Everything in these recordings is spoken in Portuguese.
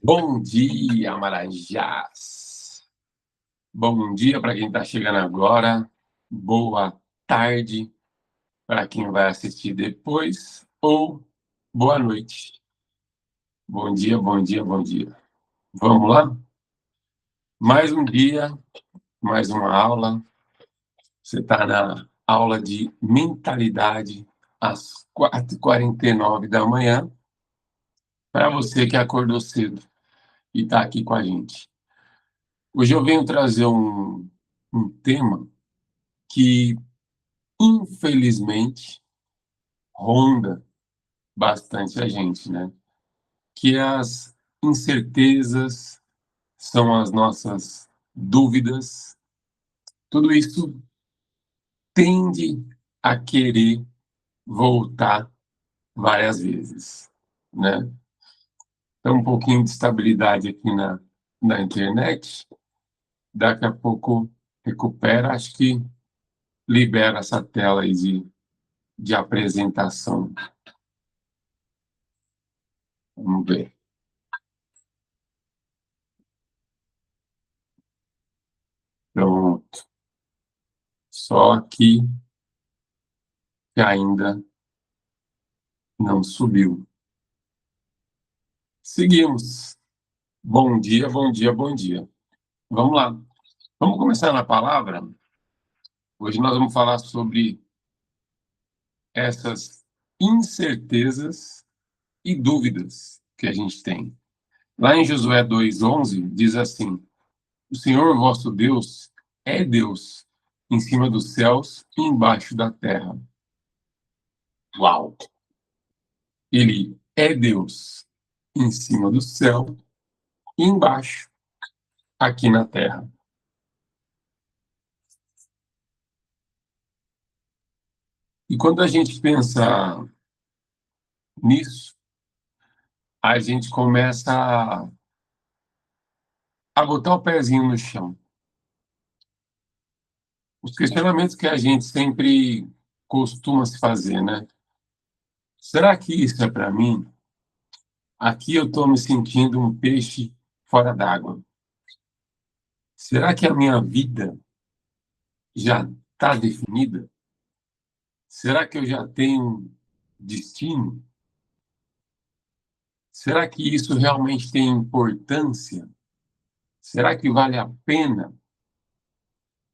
Bom dia, Marajás! Bom dia para quem está chegando agora. Boa tarde para quem vai assistir depois. Ou boa noite. Bom dia, bom dia, bom dia. Vamos lá? Mais um dia, mais uma aula. Você está na aula de mentalidade às 4h49 da manhã. Para você que acordou cedo e está aqui com a gente. Hoje eu venho trazer um tema que, infelizmente, ronda bastante a gente, né? Que as incertezas são as nossas dúvidas. Tudo isso tende a querer voltar várias vezes, né? Então, um pouquinho de estabilidade aqui na internet, daqui a pouco recupera, acho que libera essa tela aí de apresentação. Vamos ver. Pronto. Só que ainda não subiu. Seguimos. Bom dia, bom dia, bom dia. Vamos lá. Vamos começar na palavra. Hoje nós vamos falar sobre essas incertezas e dúvidas que a gente tem. Lá em Josué 2:11 diz assim: o Senhor vosso Deus é Deus em cima dos céus e embaixo da terra. Uau! Ele é Deus em cima do céu e embaixo, aqui na terra. E quando a gente pensa nisso, a gente começa a botar o pezinho no chão. Os questionamentos que a gente sempre costuma se fazer, né? Será que isso é para mim? Aqui eu estou me sentindo um peixe fora d'água. Será que a minha vida já está definida? Será que eu já tenho destino? Será que isso realmente tem importância? Será que vale a pena?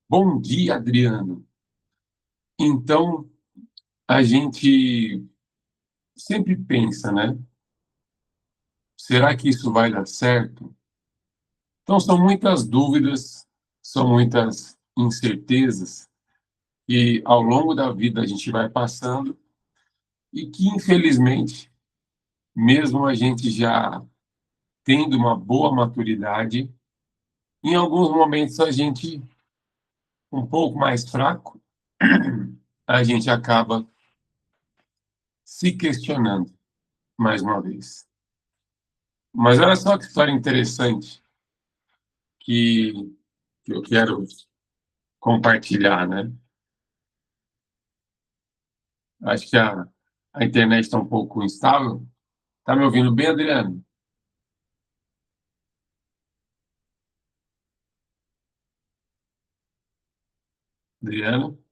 Bom dia, Adriano. Então, a gente sempre pensa, né? Será que isso vai dar certo? Então, são muitas dúvidas, são muitas incertezas que ao longo da vida a gente vai passando e que, infelizmente, mesmo a gente já tendo uma boa maturidade, em alguns momentos a gente, um pouco mais fraco, a gente acaba se questionando mais uma vez. Mas olha só que história interessante que, que eu quero compartilhar, né? Acho que a internet está um pouco instável. Tá me ouvindo bem, Adriano? Adriano,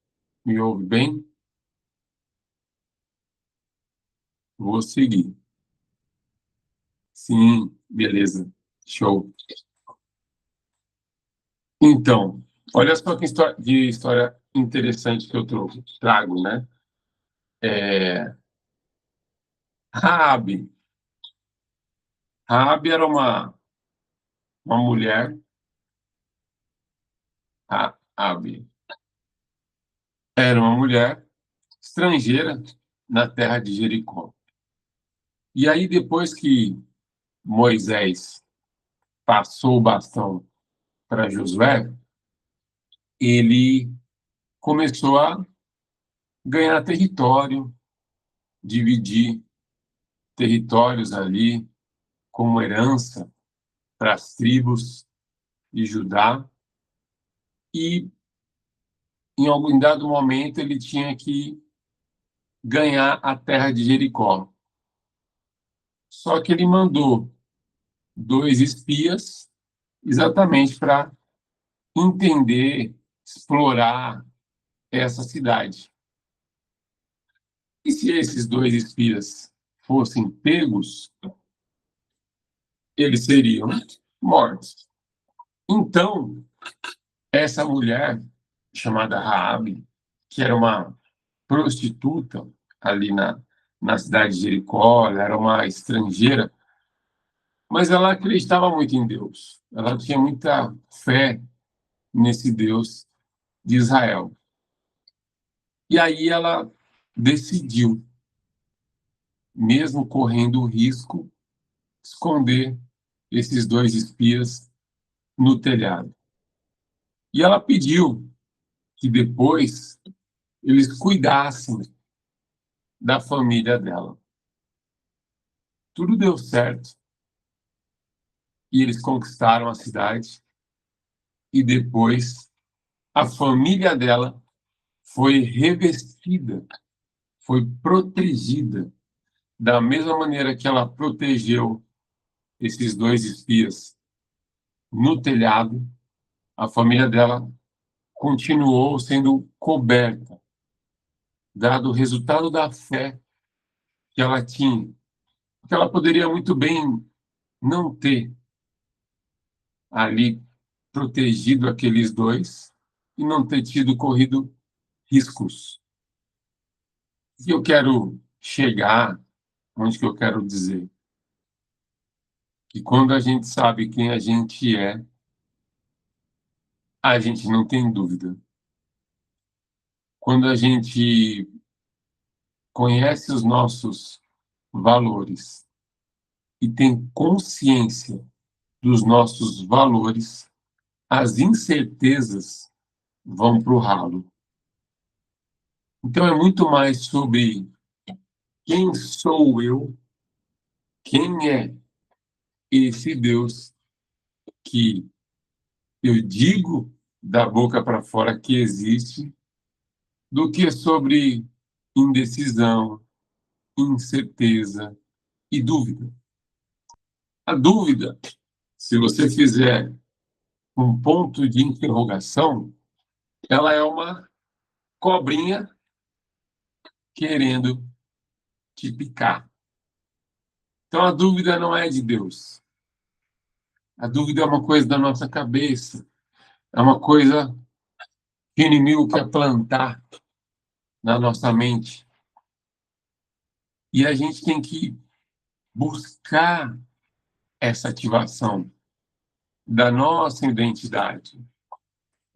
me ouve bem? Vou seguir. Sim, beleza. Show. Então, olha só que história interessante que eu trago, né? É, Raabe. Raabe era uma mulher, Raabe era uma mulher estrangeira na terra de Jericó. E aí, depois que Moisés passou o bastão para Josué, ele começou a ganhar território, dividir territórios ali como herança para as tribos de Judá. E, em algum dado momento, ele tinha que ganhar a terra de Jericó. Só que ele mandou 2 espias, exatamente para entender, explorar essa cidade. E se esses 2 espias fossem pegos, eles seriam mortos. Então, essa mulher, chamada Raabe, que era uma prostituta ali na cidade de Jericó, ela era uma estrangeira, mas ela acreditava muito em Deus. Ela tinha muita fé nesse Deus de Israel. E aí ela decidiu, mesmo correndo o risco, esconder esses 2 espias no telhado. E ela pediu que depois eles cuidassem da família dela. Tudo deu certo e eles conquistaram a cidade e depois a família dela foi revestida, foi protegida da mesma maneira que ela protegeu esses 2 espias no telhado. A família dela continuou sendo coberta, dado o resultado da fé que ela tinha, que ela poderia muito bem não ter ali protegido aqueles 2 e não ter corrido riscos. E eu quero chegar onde que eu quero dizer que quando a gente sabe quem a gente é, a gente não tem dúvida. Quando a gente conhece os nossos valores e tem consciência dos nossos valores, as incertezas vão para o ralo. Então é muito mais sobre quem sou eu, quem é esse Deus que eu digo da boca para fora que existe, do que sobre indecisão, incerteza e dúvida. A dúvida, se você fizer um ponto de interrogação, ela é uma cobrinha querendo te picar. Então a dúvida não é de Deus. A dúvida é uma coisa da nossa cabeça, é uma coisa que o inimigo quer plantar na nossa mente. E a gente tem que buscar essa ativação da nossa identidade.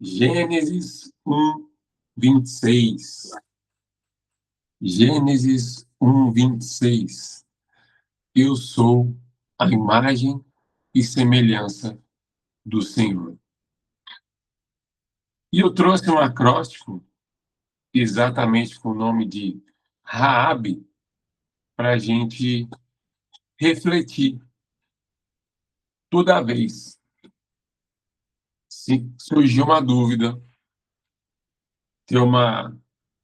Gênesis 1:26. Gênesis 1:26. Eu sou a imagem e semelhança do Senhor. E eu trouxe um acróstico exatamente com o nome de Raabe para a gente refletir toda vez se surgir uma dúvida, ter uma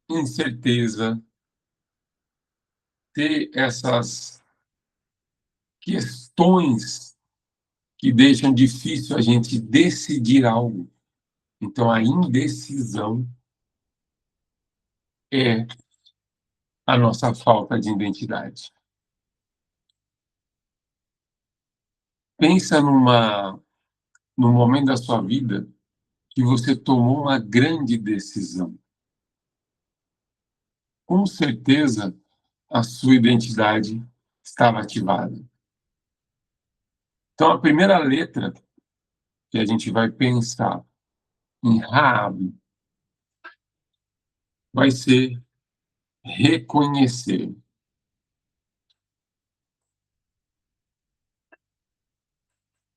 incerteza, ter essas questões que deixam difícil a gente decidir algo. Então, a indecisão é a nossa falta de identidade. Pensa num momento da sua vida que você tomou uma grande decisão. Com certeza, a sua identidade estava ativada. Então, a primeira letra que a gente vai pensar em Raab vai ser reconhecer.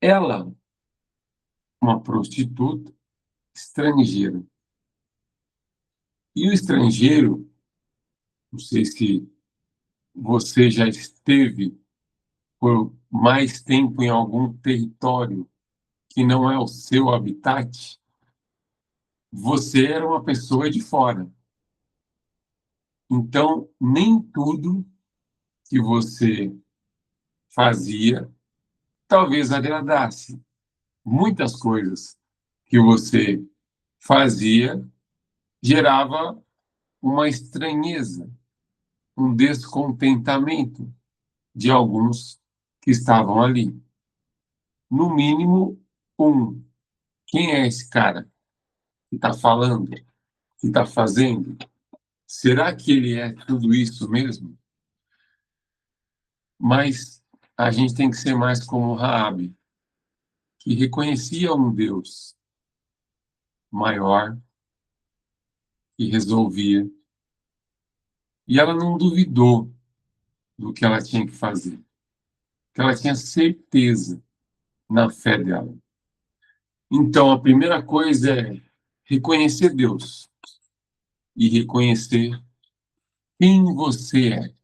Ela, uma prostituta estrangeira. E o estrangeiro, não sei se você já esteve por mais tempo em algum território que não é o seu habitat, você era uma pessoa de fora. Então, nem tudo que você fazia talvez agradasse. Muitas coisas que você fazia gerava uma estranheza, um descontentamento de alguns que estavam ali. No mínimo, um. Quem é esse cara que está falando, que está fazendo? Será que ele é tudo isso mesmo? Mas a gente tem que ser mais como Raabe, que reconhecia um Deus maior, que resolvia. E ela não duvidou do que ela tinha que fazer, que ela tinha certeza na fé dela. Então, a primeira coisa é reconhecer Deus e reconhecer quem você é.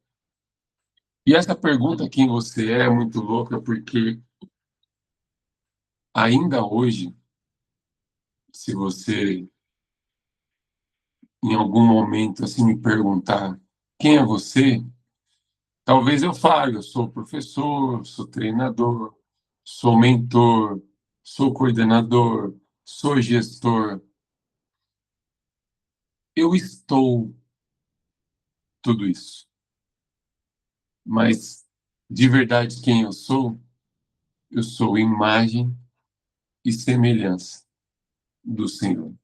E essa pergunta, quem você é muito louca, porque ainda hoje, se você em algum momento assim me perguntar quem é você, talvez eu fale, eu sou professor, sou treinador, sou mentor, sou coordenador, sou gestor. Eu estou tudo isso. Mas de verdade quem eu sou imagem e semelhança do Senhor.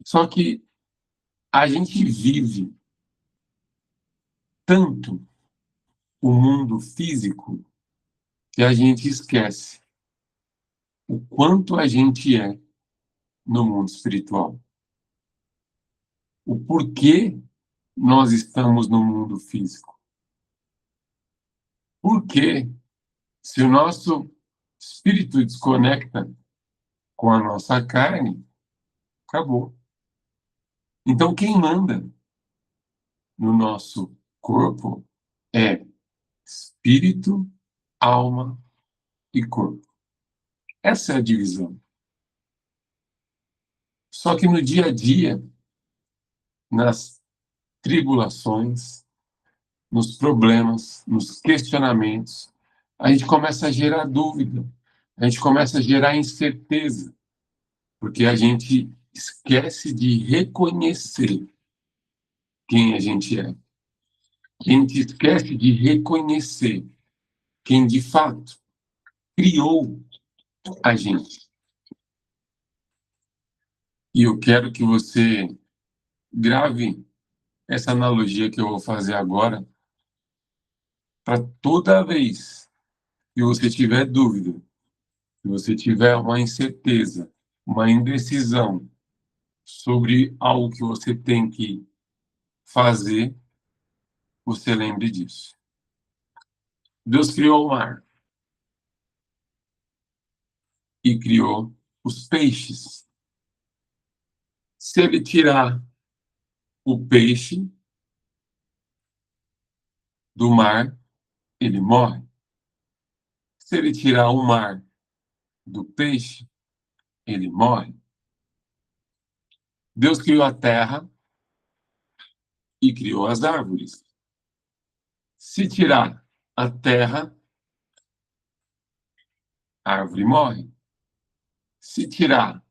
Só que a gente vive tanto o mundo físico que a gente esquece o quanto a gente é no mundo espiritual. O porquê nós estamos no mundo físico. Porque se o nosso espírito desconecta com a nossa carne, acabou. Então quem manda no nosso corpo é espírito, alma e corpo. Essa é a divisão. Só que no dia a dia, nas tribulações, nos problemas, nos questionamentos, a gente começa a gerar dúvida, a gente começa a gerar incerteza, porque a gente esquece de reconhecer quem a gente é. A gente esquece de reconhecer quem de fato criou a gente. E eu quero que você grave essa analogia que eu vou fazer agora, para toda vez que você tiver dúvida, se você tiver uma incerteza, uma indecisão sobre algo que você tem que fazer, você lembre disso. Deus criou o mar e criou os peixes. Se ele tirar o peixe do mar, ele morre. Se ele tirar o mar do peixe, ele morre. Deus criou a terra e criou as árvores. Se tirar a terra, a árvore morre. Se tirar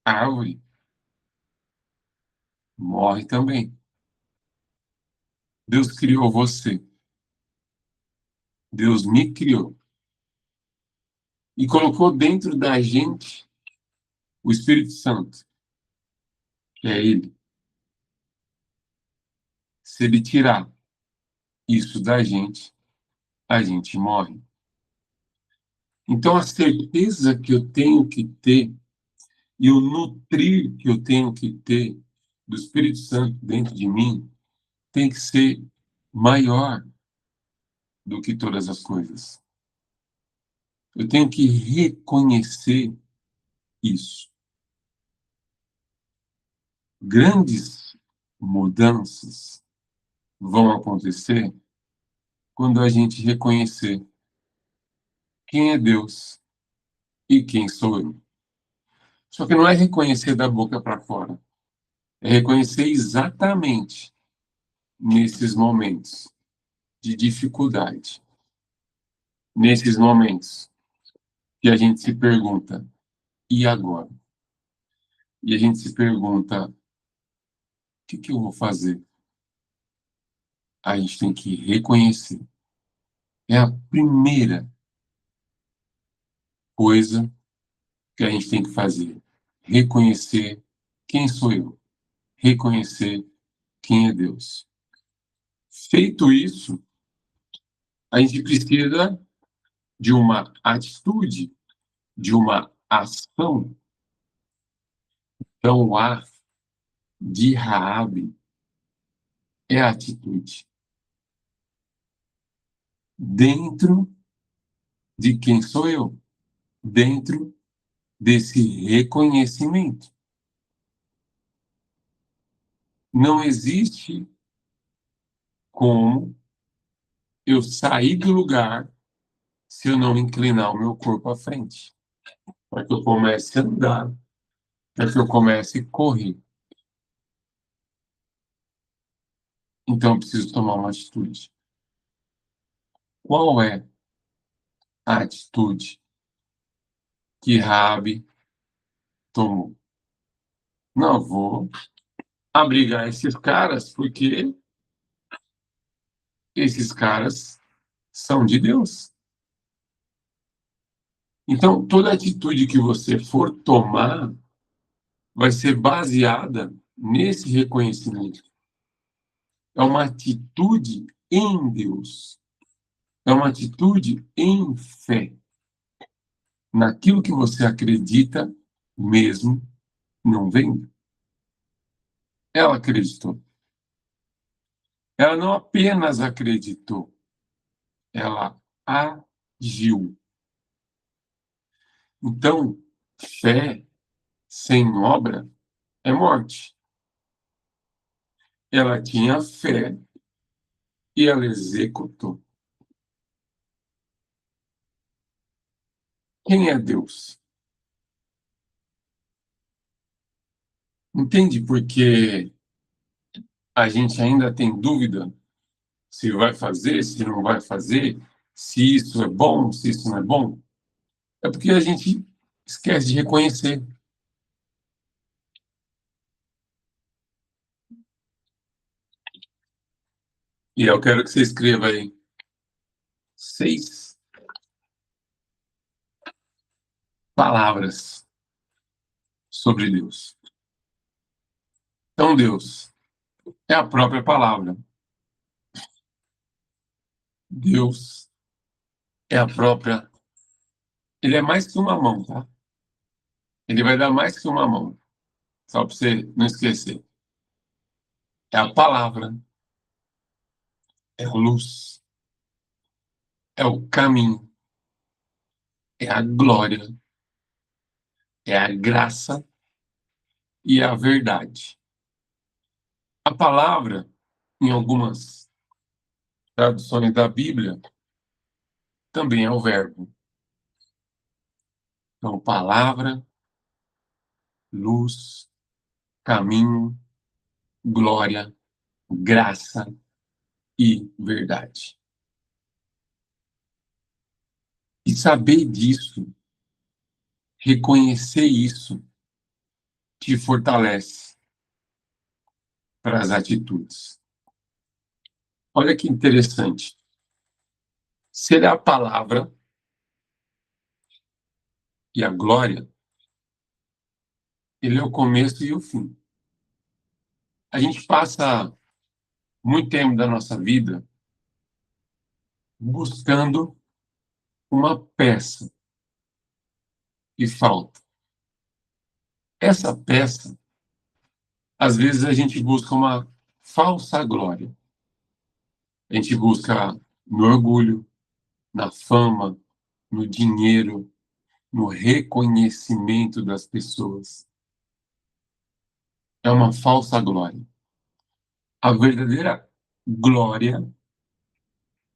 a árvore, morre também. Deus criou você. Deus me criou. E colocou dentro da gente o Espírito Santo, que é Ele. Se Ele tirar isso da gente, a gente morre. Então, a certeza que eu tenho que ter e o nutrir que eu tenho que ter do Espírito Santo dentro de mim tem que ser maior do que todas as coisas. Eu tenho que reconhecer isso. Grandes mudanças vão acontecer quando a gente reconhecer quem é Deus e quem sou eu. Só que não é reconhecer da boca para fora. É reconhecer exatamente nesses momentos de dificuldade, nesses momentos que a gente se pergunta, e agora? E a gente se pergunta, o que eu vou fazer? A gente tem que reconhecer. É a primeira coisa que a gente tem que fazer. Reconhecer quem sou eu. Reconhecer quem é Deus. Feito isso, a gente precisa de uma atitude, de uma ação. Então, o A de Raabe é a atitude. Dentro de quem sou eu, dentro desse reconhecimento. Não existe como eu sair do lugar se eu não inclinar o meu corpo à frente. Para que eu comece a andar, para que eu comece a correr. Então eu preciso tomar uma atitude. Qual é a atitude que Raabe tomou? Não vou abrigar esses caras porque esses caras são de Deus. Então, toda atitude que você for tomar vai ser baseada nesse reconhecimento. É uma atitude em Deus. É uma atitude em fé. Naquilo que você acredita, mesmo não vendo. Ela acreditou. Ela não apenas acreditou, ela agiu. Então, fé sem obra é morte. Ela tinha fé e ela executou. Quem é Deus? Entende porque a gente ainda tem dúvida se vai fazer, se não vai fazer, se isso é bom, se isso não é bom? É porque a gente esquece de reconhecer. E eu quero que você escreva aí 6 palavras sobre Deus. Então, Deus é a própria palavra. Deus é a própria. Ele é mais que uma mão, tá? Ele vai dar mais que uma mão. Só para você não esquecer. É a palavra, é a luz, é o caminho, é a glória, é a graça e a verdade. A palavra, em algumas traduções da Bíblia, também é o verbo. Então, palavra, luz, caminho, glória, graça e verdade. E saber disso, reconhecer isso, te fortalece para as atitudes. Olha que interessante. Se ele é a palavra e a glória, ele é o começo e o fim. A gente passa muito tempo da nossa vida buscando uma peça que falta. Essa peça, às vezes a gente busca uma falsa glória. A gente busca no orgulho, na fama, no dinheiro, no reconhecimento das pessoas. É uma falsa glória. A verdadeira glória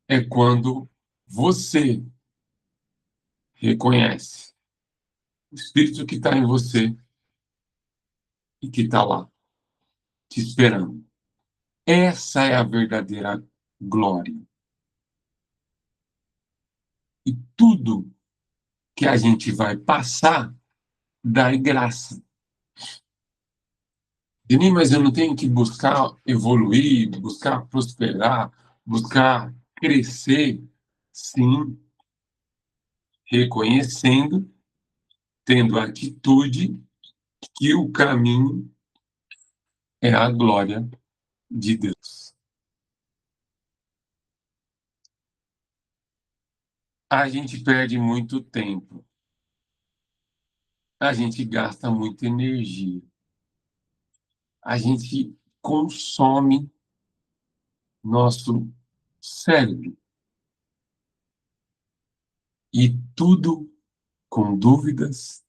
é quando você reconhece o Espírito que está em você e que está lá, te esperando. Essa é a verdadeira glória. E tudo que a gente vai passar dá graça. Denis, mas eu não tenho que buscar evoluir, buscar prosperar, buscar crescer, sim, reconhecendo, tendo a atitude que o caminho é a glória de Deus. A gente perde muito tempo, a gente gasta muita energia, a gente consome nosso cérebro e tudo com dúvidas,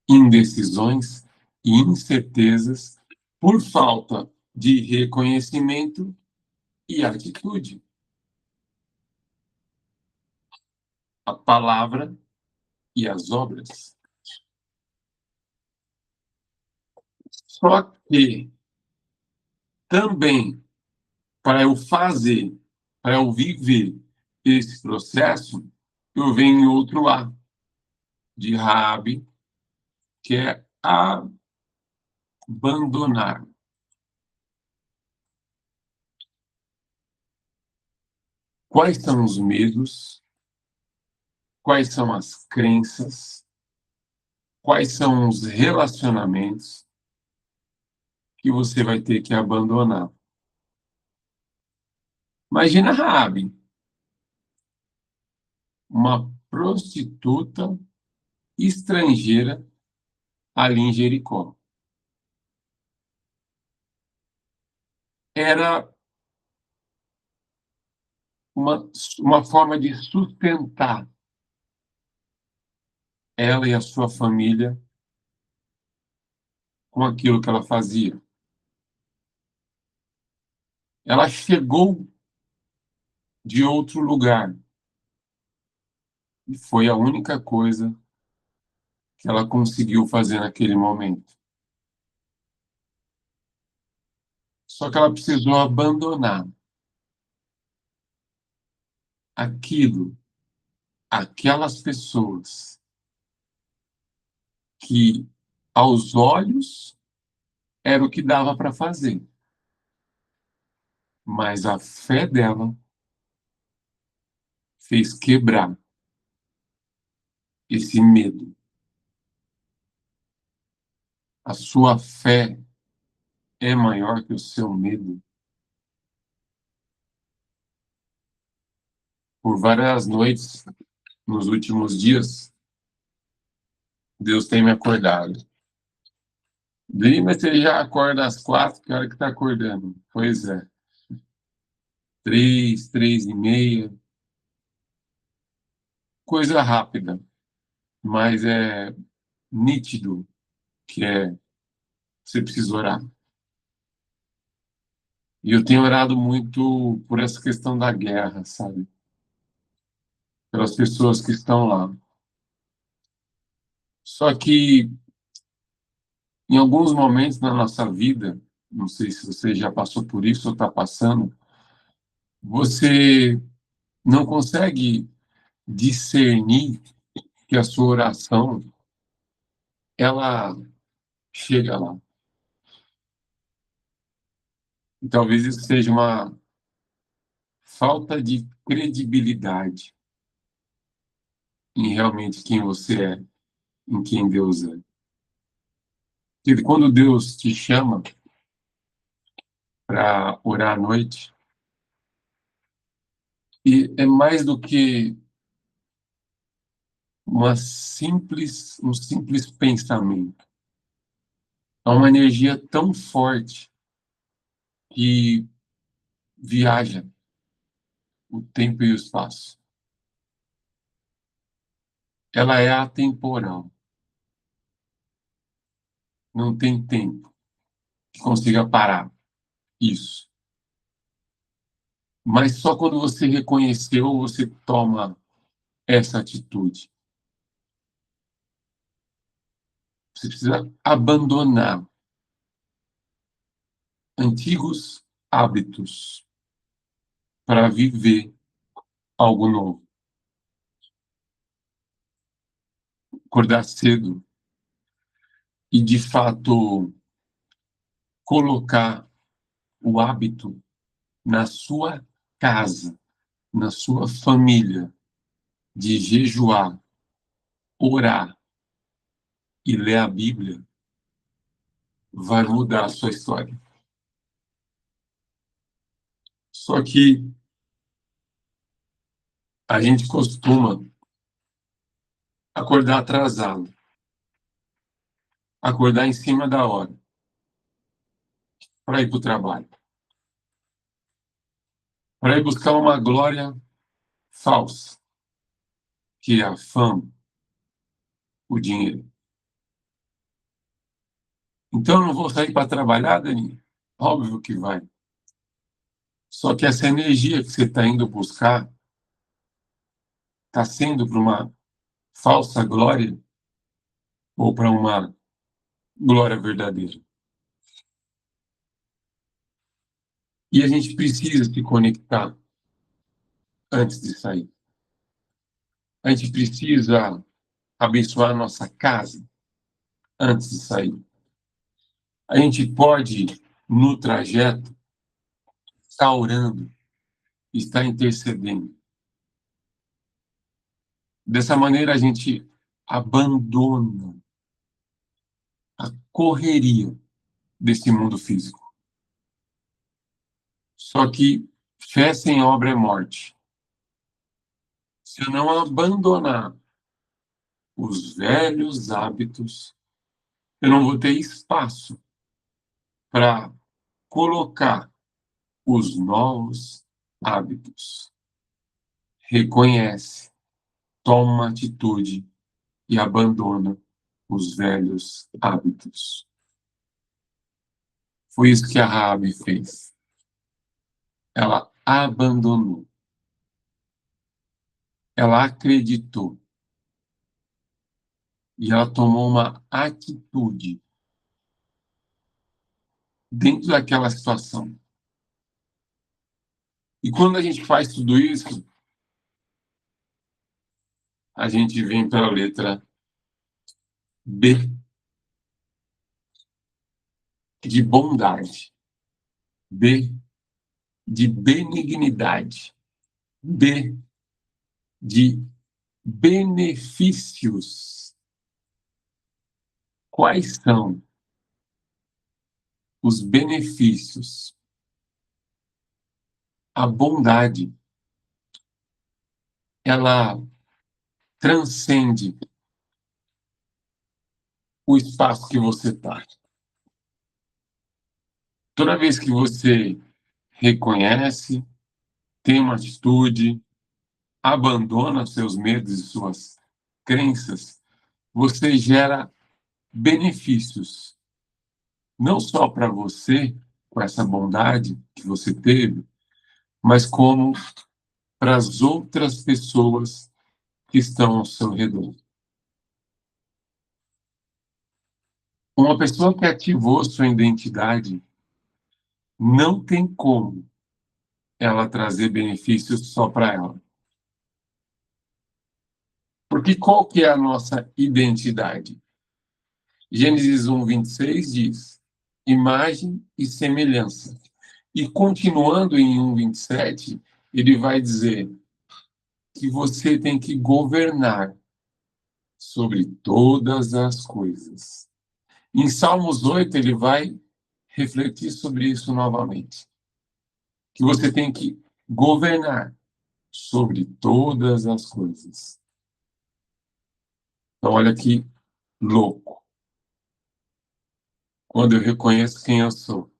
indecisões e incertezas por falta de reconhecimento e atitude. A palavra e as obras. Só que também para eu fazer, para eu viver esse processo, eu venho em outro lado de Raabe, que é abandonar. Quais são os medos? Quais são as crenças? Quais são os relacionamentos que você vai ter que abandonar? Imagina Raabe, uma prostituta estrangeira ali em Jericó. Era uma forma de sustentar ela e a sua família com aquilo que ela fazia. Ela chegou de outro lugar e foi a única coisa que ela conseguiu fazer naquele momento. Só que ela precisou abandonar aquilo, aquelas pessoas que, aos olhos, era o que dava para fazer. Mas a fé dela fez quebrar esse medo. A sua fé é maior que o seu medo. Por várias noites, nos últimos dias, Deus tem me acordado. Mas você já acorda às 4, que hora que está acordando? Pois é. 3, 3:30. Coisa rápida, mas é nítido que você precisa orar. E eu tenho orado muito por essa questão da guerra, sabe? Pelas pessoas que estão lá. Só que, em alguns momentos na nossa vida, não sei se você já passou por isso ou está passando, você não consegue discernir que a sua oração, ela chega lá. E talvez isso seja uma falta de credibilidade em realmente quem você é, em quem Deus é. Porque quando Deus te chama para orar à noite, e é mais do que um simples pensamento. É uma energia tão forte que viaja o tempo e o espaço. Ela é atemporal. Não tem tempo que consiga parar isso. Mas só quando você reconheceu, você toma essa atitude. Você precisa abandonar antigos hábitos para viver algo novo. acordar cedo e, de fato, colocar o hábito na sua casa, na sua família, de jejuar, orar e ler a Bíblia, vai mudar a sua história. Só que a gente costuma acordar atrasado, acordar em cima da hora para ir para o trabalho, para ir buscar uma glória falsa, que é a fama, o dinheiro. Então, eu não vou sair para trabalhar, Dani? Óbvio que vai. Só que essa energia que você está indo buscar está sendo para uma falsa glória ou para uma glória verdadeira. E a gente precisa se conectar antes de sair. A gente precisa abençoar a nossa casa antes de sair. A gente pode, no trajeto, estar orando, estar intercedendo. Dessa maneira, a gente abandona a correria desse mundo físico. Só que fé sem obra é morte. Se eu não abandonar os velhos hábitos, eu não vou ter espaço para colocar os novos hábitos. Reconhece, toma uma atitude e abandona os velhos hábitos. Foi isso que a Raabe fez. Ela abandonou. Ela acreditou. E ela tomou uma atitude dentro daquela situação. E quando a gente faz tudo isso, a gente vem para a letra B, de bondade. B, de benignidade. B, de benefícios. Quais são os benefícios? A bondade, ela transcende o espaço que você está. Toda vez que você reconhece, tem uma atitude, abandona seus medos e suas crenças, você gera benefícios, não só para você, com essa bondade que você teve, mas como para as outras pessoas que estão ao seu redor. Uma pessoa que ativou sua identidade, não tem como ela trazer benefícios só para ela. Porque qual que é a nossa identidade? Gênesis 1, 26 diz, imagem e semelhança. E continuando em 1, 27, ele vai dizer que você tem que governar sobre todas as coisas. Em Salmos 8, ele vai refletir sobre isso novamente. Que você tem que governar sobre todas as coisas. Então, olha que louco. Quando eu reconheço quem eu sou,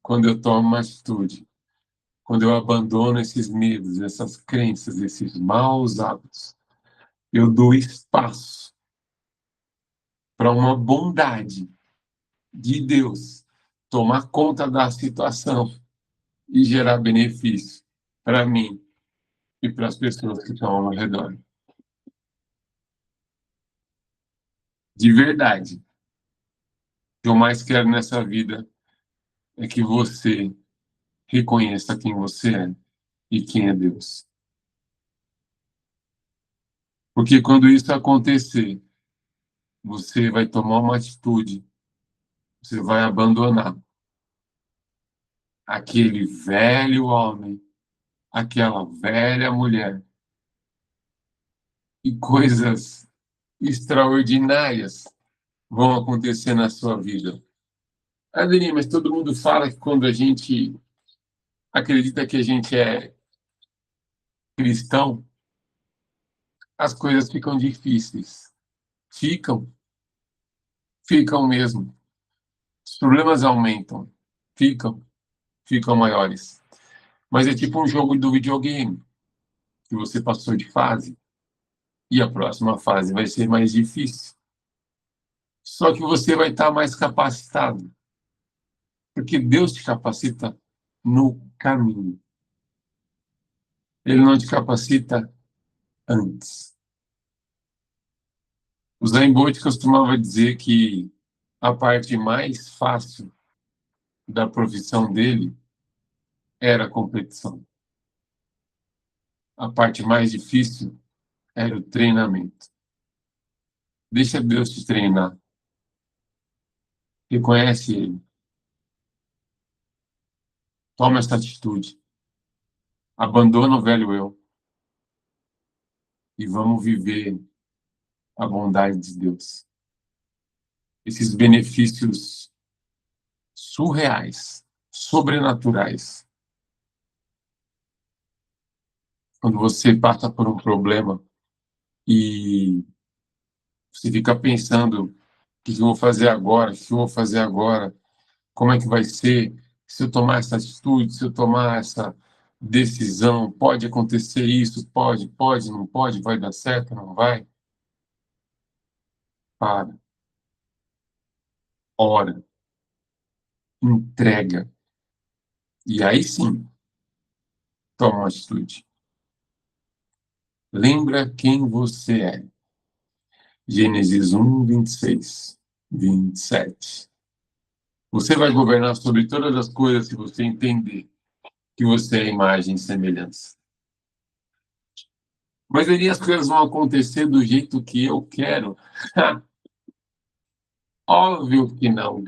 quando eu tomo uma atitude, quando eu abandono esses medos, essas crenças, esses maus hábitos, eu dou espaço para uma bondade de Deus tomar conta da situação e gerar benefício para mim e para as pessoas que estão ao meu redor. De verdade. O que eu mais quero nessa vida é que você reconheça quem você é e quem é Deus. Porque quando isso acontecer, você vai tomar uma atitude, você vai abandonar aquele velho homem, aquela velha mulher, e coisas extraordinárias vão acontecer na sua vida. Adeline, mas todo mundo fala que quando a gente acredita que a gente é cristão, as coisas ficam difíceis. Ficam, ficam mesmo. Os problemas aumentam, ficam maiores. Mas é tipo um jogo do videogame, que você passou de fase, e a próxima fase vai ser mais difícil. Só que você vai estar mais capacitado, porque Deus te capacita no caminho. Ele não te capacita antes. O Zayn Bolt costumava dizer que a parte mais fácil da profissão dele era a competição. A parte mais difícil era o treinamento. Deixa Deus te treinar. Reconhece Ele. Toma essa atitude. Abandona o velho eu. E vamos viver a bondade de Deus. Esses benefícios surreais, sobrenaturais. Quando você passa por um problema e você fica pensando: o que eu vou fazer agora? O que eu vou fazer agora? Como é que vai ser? Se eu tomar essa atitude, se eu tomar essa decisão, pode acontecer isso? Pode, não pode? Vai dar certo, não vai? Para, ora, entrega. E aí sim, toma uma atitude. Lembra quem você é. Gênesis 1, 26, 27. Você vai governar sobre todas as coisas se você entender que você é imagem e semelhança. Mas aí as coisas vão acontecer do jeito que eu quero? Óbvio que não.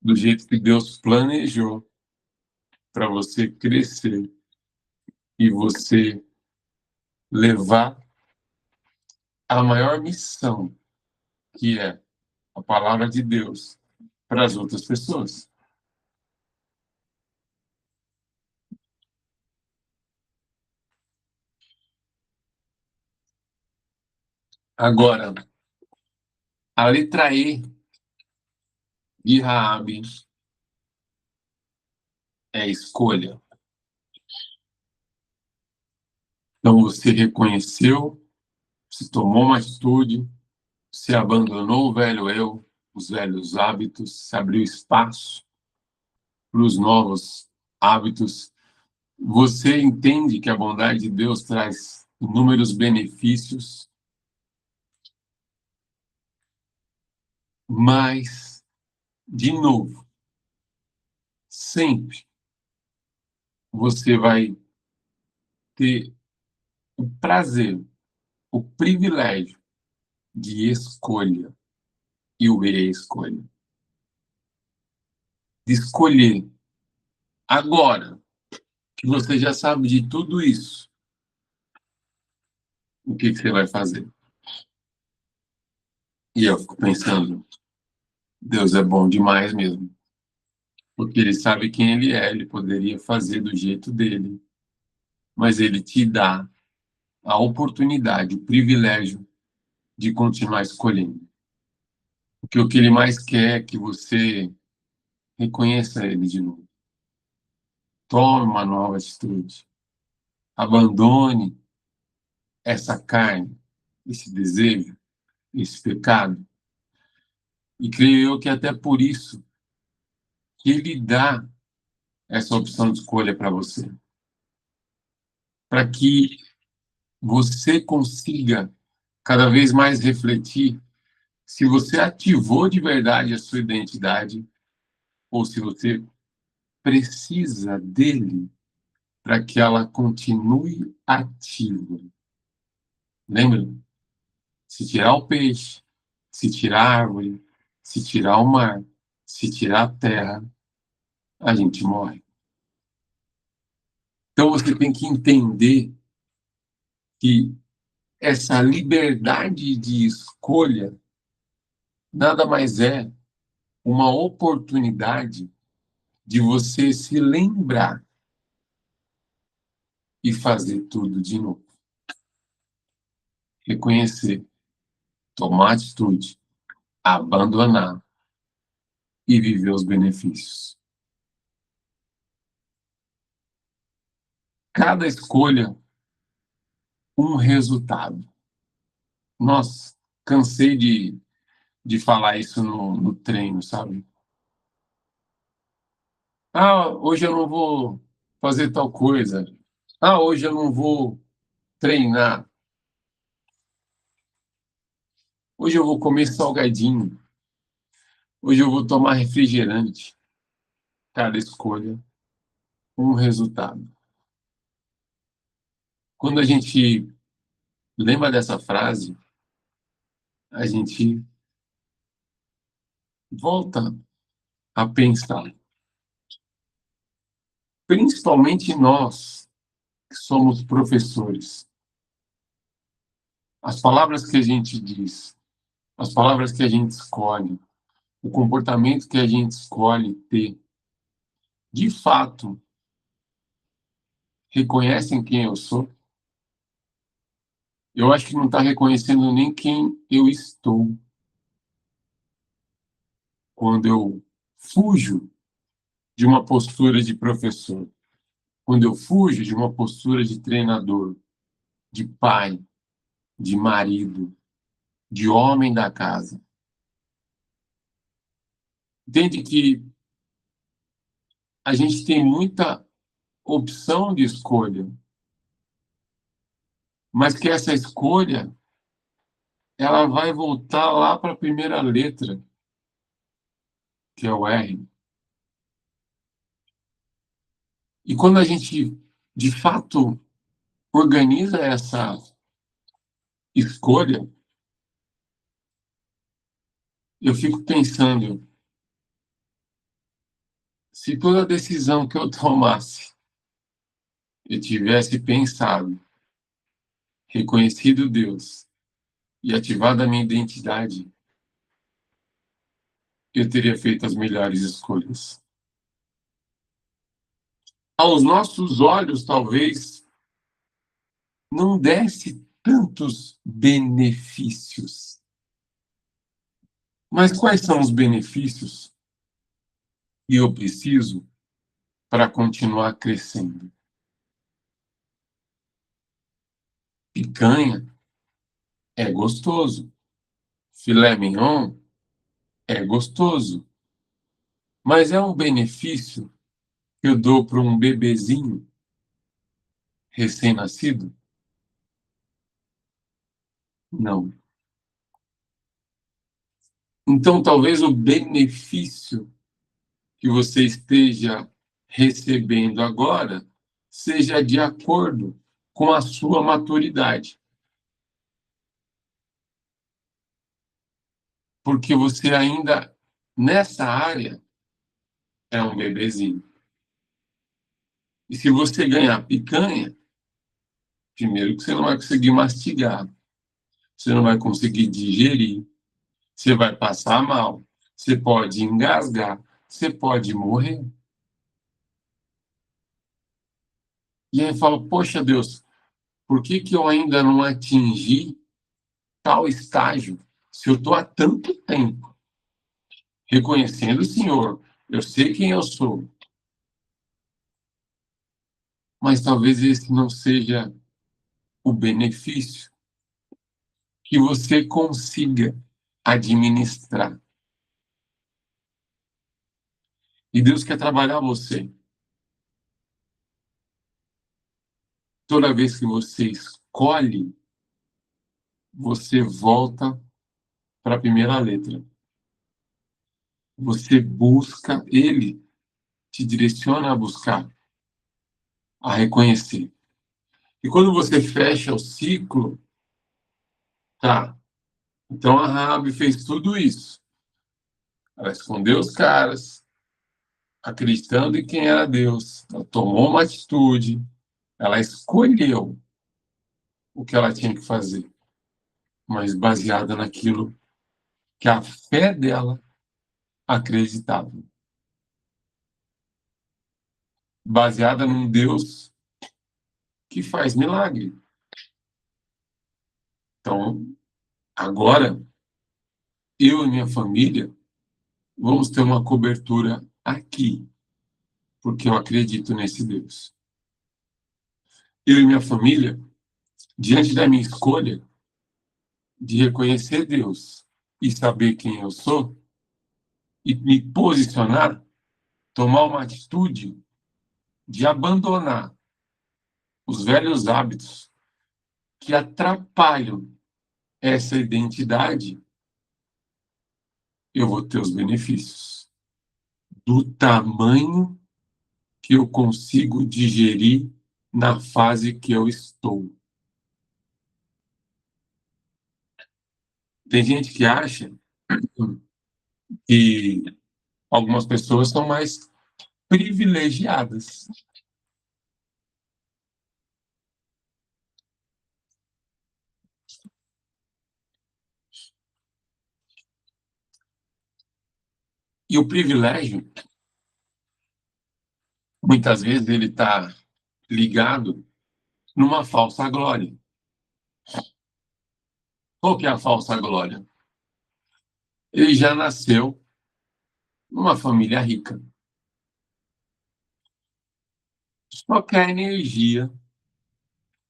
Do jeito que Deus planejou para você crescer e você levar a maior missão, que é a palavra de Deus, para as outras pessoas. Agora, a letra E de Raabe é escolha. Então você reconheceu, se tomou uma atitude, se abandonou o velho eu, os velhos hábitos, se abriu espaço para os novos hábitos. Você entende que a bondade de Deus traz inúmeros benefícios, mas, de novo, sempre você vai ter o prazer, o privilégio de escolha e o reescolha. De escolher agora que você já sabe de tudo isso, o que você vai fazer? E eu fico pensando, Deus é bom demais mesmo. Porque ele sabe quem ele é, ele poderia fazer do jeito dele, mas ele te dá a oportunidade, o privilégio de continuar escolhendo. Porque o que ele mais quer é que você reconheça ele de novo. Tome uma nova atitude. Abandone essa carne, esse desejo, esse pecado. E creio eu que até por isso que ele dá essa opção de escolha para você. Para que você consiga cada vez mais refletir se você ativou de verdade a sua identidade ou se você precisa dele para que ela continue ativa. Lembra? Se tirar o peixe, se tirar a árvore, se tirar o mar, se tirar a terra, a gente morre. Então você tem que entender que essa liberdade de escolha nada mais é uma oportunidade de você se lembrar e fazer tudo de novo. Reconhecer, tomar atitude, abandonar e viver os benefícios. Cada escolha, um resultado. Nossa, cansei de falar isso no treino, sabe? Ah, hoje eu não vou fazer tal coisa. Ah, hoje eu não vou treinar. Hoje eu vou comer salgadinho. Hoje eu vou tomar refrigerante. Cada escolha, um resultado. Quando a gente lembra dessa frase, a gente volta a pensar. Principalmente nós, que somos professores. As palavras que a gente diz, as palavras que a gente escolhe, o comportamento que a gente escolhe ter, de fato, reconhecem quem eu sou? Eu acho que não está reconhecendo nem quem eu estou. Quando eu fujo de uma postura de professor, quando eu fujo de uma postura de treinador, de pai, de marido, de homem da casa. Entende que a gente tem muita opção de escolha, mas que essa escolha ela vai voltar lá para a primeira letra, que é o R. E quando a gente, de fato, organiza essa escolha, eu fico pensando, se toda decisão que eu tomasse, eu tivesse pensado, reconhecido Deus e ativado a minha identidade, eu teria feito as melhores escolhas. Aos nossos olhos, talvez, não desse tantos benefícios. Mas quais são os benefícios que eu preciso para continuar crescendo? Picanha é gostoso. Filé mignon é gostoso. Mas é um benefício que eu dou para um bebezinho recém-nascido? Não. Então, talvez o benefício que você esteja recebendo agora seja de acordo com a sua maturidade. Porque você ainda, nessa área, é um bebezinho. E se você ganhar picanha, primeiro que você não vai conseguir mastigar, você não vai conseguir digerir, você vai passar mal, você pode engasgar, você pode morrer. E aí fala, poxa Deus, por que que eu ainda não atingi tal estágio se eu estou há tanto tempo reconhecendo o Senhor, eu sei quem eu sou, mas talvez esse não seja o benefício que você consiga administrar. E Deus quer trabalhar você. Toda vez que você escolhe, você volta para a primeira letra. Você busca, ele te direciona a buscar, a reconhecer. E quando você fecha o ciclo, Tá. Então a Raabe fez tudo isso. Ela escondeu os caras, acreditando em quem era Deus. Ela tomou uma atitude, ela escolheu o que ela tinha que fazer, mas baseada naquilo que a fé dela acreditava. Baseada num Deus que faz milagre. Então, agora, eu e minha família vamos ter uma cobertura aqui, porque eu acredito nesse Deus. Eu e minha família, diante da minha escolha de reconhecer Deus e saber quem eu sou, e me posicionar, tomar uma atitude de abandonar os velhos hábitos que atrapalham essa identidade, eu vou ter os benefícios do tamanho que eu consigo digerir na fase que eu estou. Tem gente que acha que algumas pessoas são mais privilegiadas. E o privilégio, muitas vezes, ele está ligado numa falsa glória. Qual que é a falsa glória? Ele já nasceu numa família rica. Só que a energia,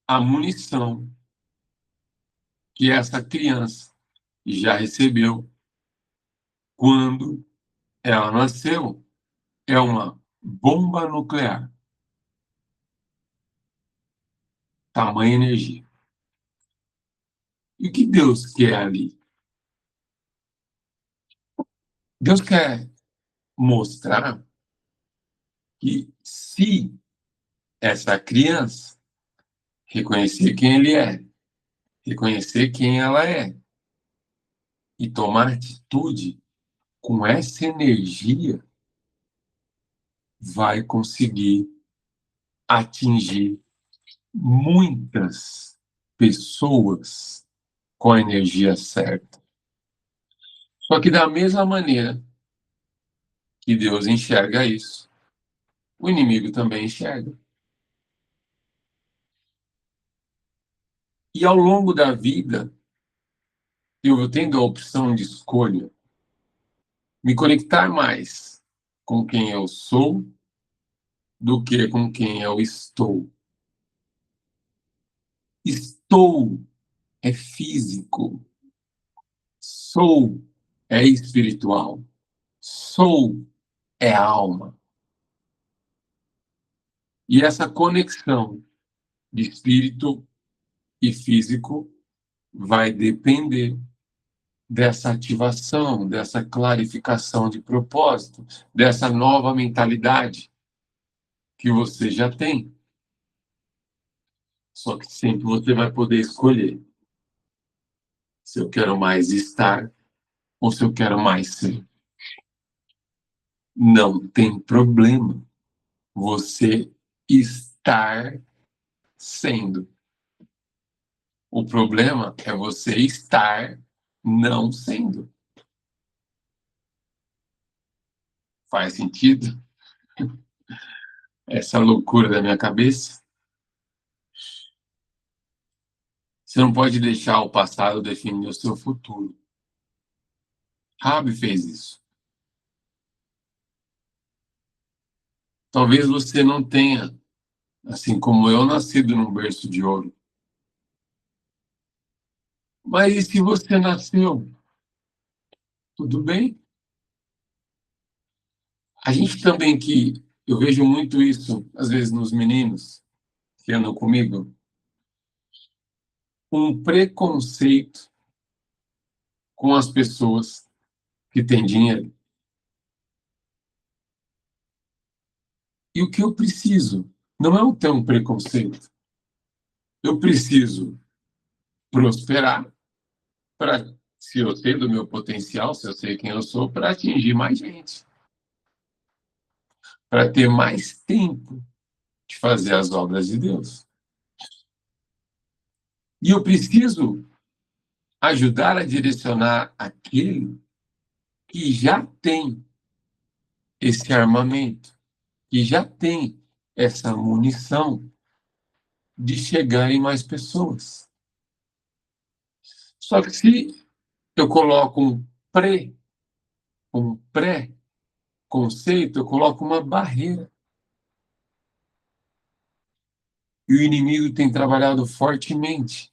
a munição que essa criança já recebeu quando ela nasceu é uma bomba nuclear. Tamanha energia. E o que Deus quer ali? Deus quer mostrar que se essa criança reconhecer quem ele é, reconhecer quem ela é e tomar atitude com essa energia, vai conseguir atingir muitas pessoas com a energia certa. Só que da mesma maneira que Deus enxerga isso, o inimigo também enxerga. E ao longo da vida, eu tendo a opção de escolha, me conectar mais com quem eu sou do que com quem eu estou. Estou é físico, sou é espiritual, sou é alma. E essa conexão de espírito e físico vai depender dessa ativação, dessa clarificação de propósito, dessa nova mentalidade que você já tem. Só que sempre você vai poder escolher se eu quero mais estar ou se eu quero mais ser. Não tem problema você estar sendo. O problema é você estar não sendo. Faz sentido? Essa loucura da minha cabeça? Você não pode deixar o passado definir o seu futuro. Rabi fez isso. Talvez você não tenha, assim como eu, nascido num berço de ouro. Mas e se você nasceu? Tudo bem? A gente também que eu vejo muito isso, às vezes, nos meninos que andam comigo, um preconceito com as pessoas que têm dinheiro. E o que eu preciso não é ter um preconceito. Eu preciso prosperar se eu sei do meu potencial, se eu sei quem eu sou, para atingir mais gente, para ter mais tempo de fazer as obras de Deus. E eu preciso ajudar a direcionar aquele que já tem esse armamento, que já tem essa munição de chegar em mais pessoas. Só que se eu coloco um pré-conceito, eu coloco uma barreira. E o inimigo tem trabalhado fortemente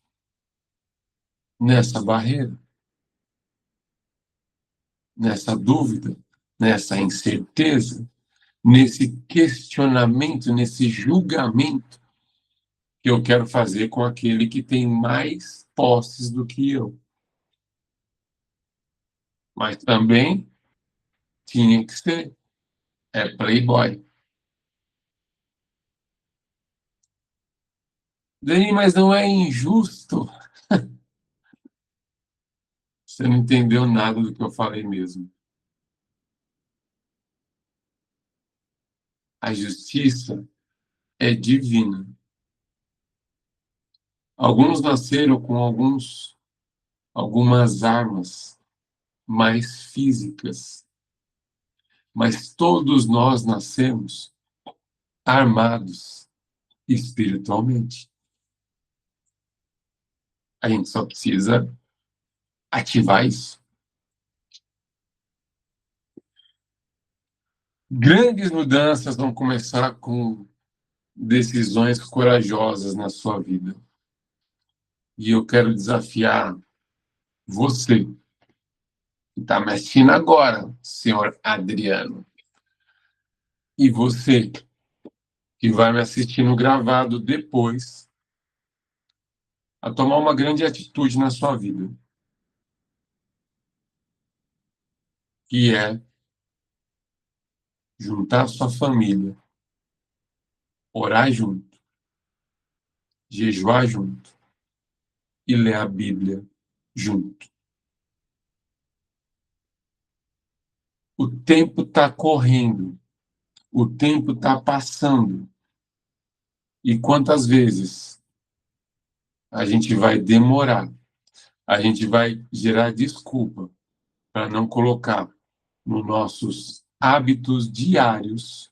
nessa barreira, nessa dúvida, nessa incerteza, nesse questionamento, nesse julgamento que eu quero fazer com aquele que tem mais posses do que eu. Mas também tinha que ser. É playboy. Dani, mas não é injusto. Você não entendeu nada do que eu falei mesmo. A justiça é divina. Alguns nasceram com algumas armas mais físicas, mas todos nós nascemos armados espiritualmente. A gente só precisa ativar isso. Grandes mudanças vão começar com decisões corajosas na sua vida. E eu quero desafiar você, que está me assistindo agora, senhor Adriano, e você, que vai me assistir no gravado depois, a tomar uma grande atitude na sua vida, que é juntar sua família, orar junto, jejuar junto e ler a Bíblia junto. O tempo está correndo, o tempo está passando. E quantas vezes a gente vai demorar, a gente vai gerar desculpa para não colocar nos nossos hábitos diários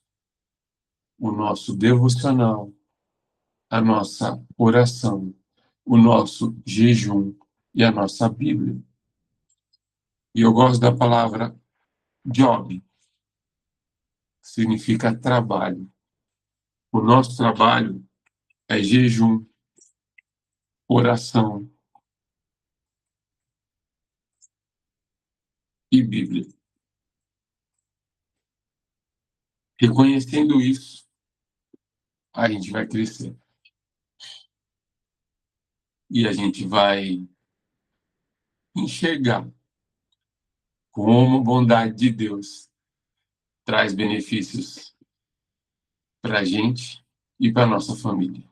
o nosso devocional, a nossa oração, o nosso jejum e a nossa Bíblia. E eu gosto da palavra job, que significa trabalho. O nosso trabalho é jejum, oração e Bíblia. Reconhecendo isso, a gente vai crescer. E a gente vai enxergar como a bondade de Deus traz benefícios para a gente e para a nossa família.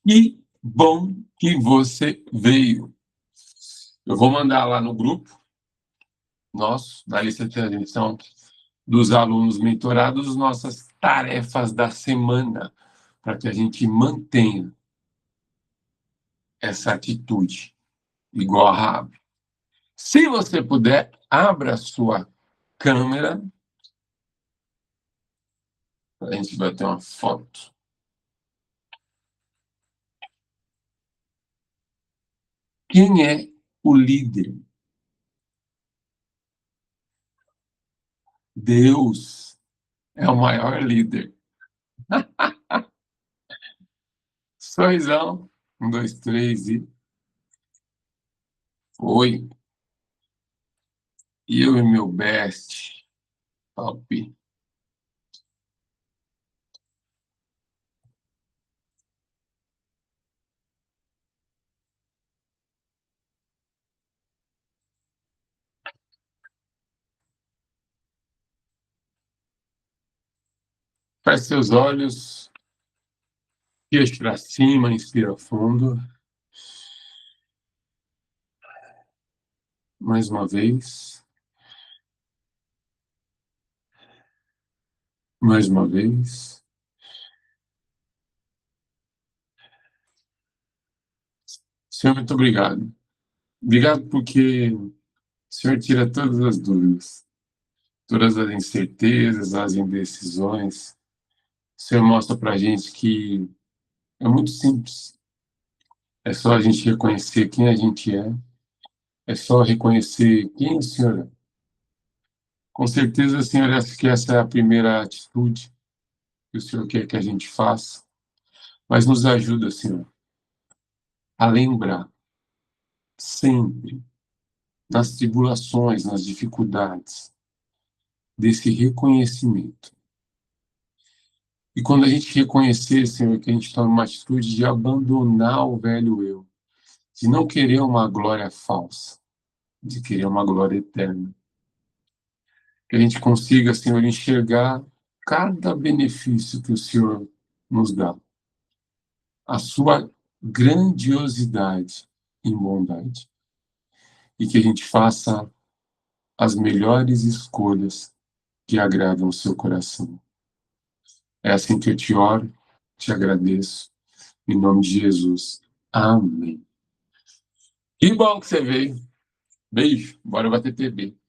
Que bom que você veio. Eu vou mandar lá no grupo nosso, na lista de transmissão dos alunos mentorados, nossas tarefas da semana, para que a gente mantenha essa atitude, igual a Rabi. Se você puder, abra a sua câmera, a gente vai ter uma foto. Quem é o líder? Deus é o maior líder. Sorrisão. 1, 2, 3 e... Oi. Eu e meu best. Top. Feche seus olhos. Queixo para cima, inspira fundo. Mais uma vez. Mais uma vez. Senhor, muito obrigado. Obrigado porque o Senhor tira todas as dúvidas, todas as incertezas, as indecisões. O Senhor mostra para a gente que é muito simples. É só a gente reconhecer quem a gente é só reconhecer quem o Senhor é. Com certeza, Senhor, acho que essa é a primeira atitude que o Senhor quer que a gente faça, mas nos ajuda, Senhor, a lembrar sempre, nas tribulações, nas dificuldades, desse reconhecimento. E quando a gente reconhecer, Senhor, que a gente toma uma atitude de abandonar o velho eu, de não querer uma glória falsa, de querer uma glória eterna. Que a gente consiga, Senhor, enxergar cada benefício que o Senhor nos dá, a sua grandiosidade em bondade, e que a gente faça as melhores escolhas que agradam o seu coração. É assim que eu te oro, te agradeço, em nome de Jesus. Amém. Que bom que você veio. Beijo, bora bater TB.